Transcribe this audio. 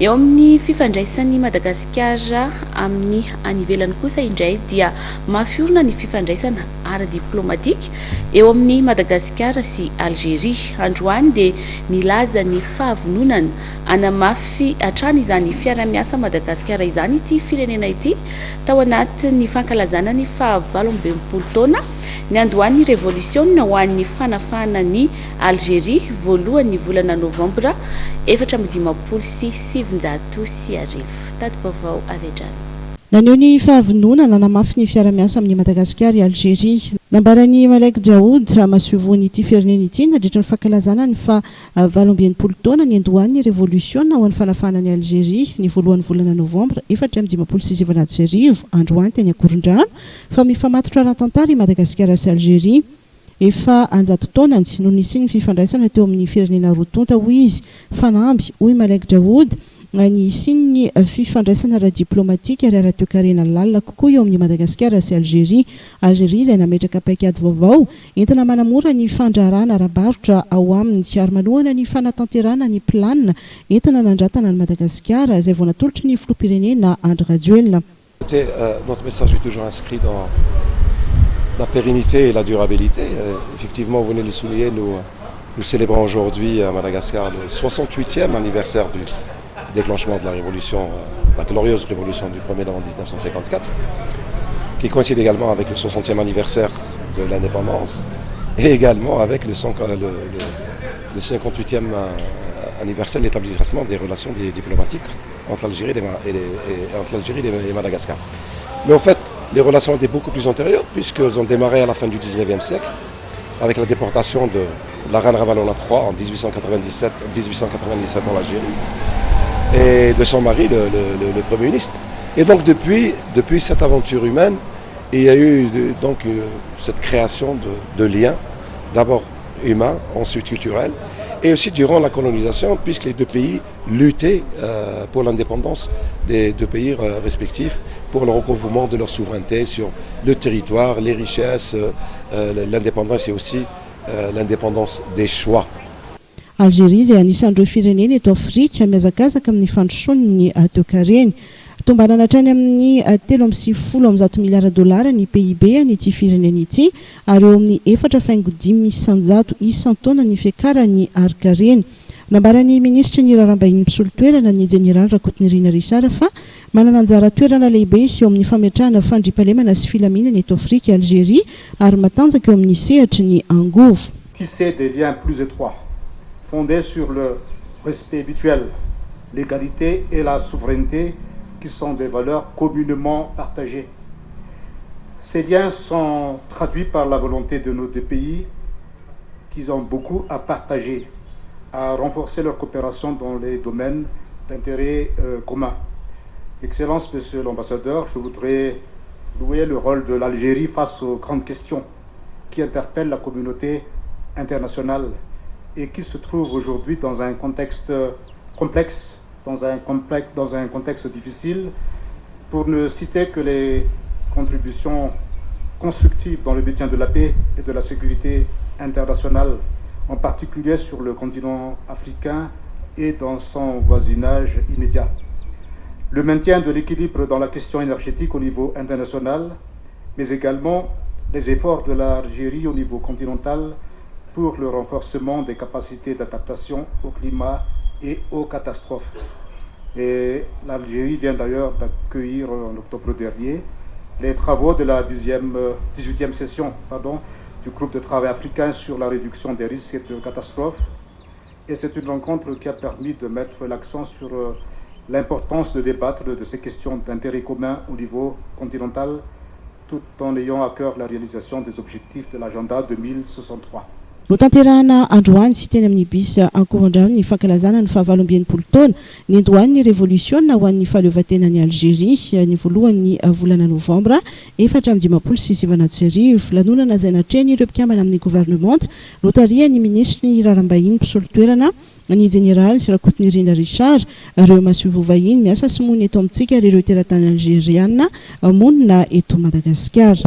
eo amin'ny fifandraisan'ny Madagasikara amin'ny anivelany kosa indray dia mafiorina ny fifandraisana ara-diplomatika eo amin'ny Madagasikara sy Algérie. Androany dia nilaza ny fahavononana anamafy hatrany izany fiara-miasa Madagasikara izany ity firenena ity tao anatin'ny fankalazana ny faha-80 taona ny androany revolution ho an'ny fanafana ny Algérie voalohan'ny volana Novambra 2017 Tadibavao Avedrany. Naneo ny fahavononana namafy ny fiara-miasa amin'ny Madagasikara i Algérie. Nambarany Malek Jaoud mahasovoany ity firenena ity nandritra ny fankalazana ny faha-80 taona ny andohan'ny revolution ho an'ny fanafana ny Algérie ny voalohan'ny volana Novambra 2016 androany teny Akorondrano fa mifamatotra ara-tantara i Madagasikara sy Algérie. Efa anjato taonany no nisy ny fifandraisana teo amin'ny firenena roa tonta hoy izy fanamby hoy Malek Jaoud nisy ny fifandraisana ara-diplomatika ary ara-toekarena lalina kokoa eo amin'ny Madagasikara sy Algérie. Algérie izay nametraka paikady vaovao entina manamora ny fandraharana ara-barotra ao aminy sy ary manohana ny fanatanterana ny planina entina nandratana ny Madagasikara izay vao natolotra ny filoham-pirenena Andry Rajoelina. Notre message est toujours inscrit dans la pérennité et la durabilité. Effectivement, vous venez de le souligner, nous célébrons aujourd'hui à Madagascar le 68e anniversaire du déclenchement de la révolution, la glorieuse révolution du 1er novembre 1954, qui coïncide également avec le 60e anniversaire de l'indépendance et également avec le 58e anniversaire de l'établissement des relations diplomatiques entre l'Algérie et Madagascar. Mais en fait, les relations étaient beaucoup plus antérieures puisqu'elles ont démarré à la fin du 19e siècle avec la déportation de la reine Ravalona III en 1897 en Algérie et de son mari, le Premier ministre. Et donc depuis cette aventure humaine, il y a eu cette création de liens, d'abord humains, ensuite culturels, et aussi durant la colonisation, puisque les deux pays luttaient pour l'indépendance des deux pays respectifs, pour le recouvrement de leur souveraineté sur le territoire, les richesses, l'indépendance et aussi l'indépendance des choix. Algérie izay anisan'ireo firenena eto Afrika miazakazaka amin'ny fandrosoany ny toekareny. Tombanana hatrany amin'ny 3.7 miliarda ny PIB nyity firenena ity ary eo amin'ny 4.5 isan-taona ny fiakarany arikareny. Nambarany ministra ny raharaham-bahiny mpisolo toerana ny General Rakotonirina Richard fa manana anjara toerana lehibe eo amin'ny fametrahana fandriampahalemana sy filaminana eto Afrika Algérie ary matanjaka eo amin'ny sehatry ny angovo. Tisser des liens plus étroits fondés sur le respect mutuel, l'égalité et la souveraineté qui sont des valeurs communément partagées. Ces liens sont traduits par la volonté de nos deux pays qui ont beaucoup à partager, à renforcer leur coopération dans les domaines d'intérêt commun. Excellence, Monsieur l'ambassadeur, je voudrais louer le rôle de l'Algérie face aux grandes questions qui interpellent la communauté internationale et qui se trouve aujourd'hui dans un contexte complexe, dans un contexte difficile, pour ne citer que les contributions constructives dans le maintien de la paix et de la sécurité internationale, en particulier sur le continent africain et dans son voisinage immédiat. Le maintien de l'équilibre dans la question énergétique au niveau international, mais également les efforts de l'Algérie au niveau continental pour le renforcement des capacités d'adaptation au climat et aux catastrophes. Et l'Algérie vient d'ailleurs d'accueillir en octobre dernier les travaux de la 18e session du groupe de travail africain sur la réduction des risques et de catastrophes. Et c'est une rencontre qui a permis de mettre l'accent sur l'importance de débattre de ces questions d'intérêt commun au niveau continental, tout en ayant à cœur la réalisation des objectifs de l'agenda 2063. No tanterahana androany sy teny amin'ny bis Ankorondrano ny fankalazana ny faha-80 taona ny androany ny revolution ho an'ny fahaleovan-tenany Algérie ny voalohan'ny volana Novambra 2016 lanonana izay natrehany ireo mpikambana amin'ny gouvernement notariany ministra ny raharaham-bahiny mpisolo toerana ny General Rakotonirina Richard ireo mahasovo vahiny miasa sy mony eto amintsika ary ireo teratany algériana monina eto Madagasikara.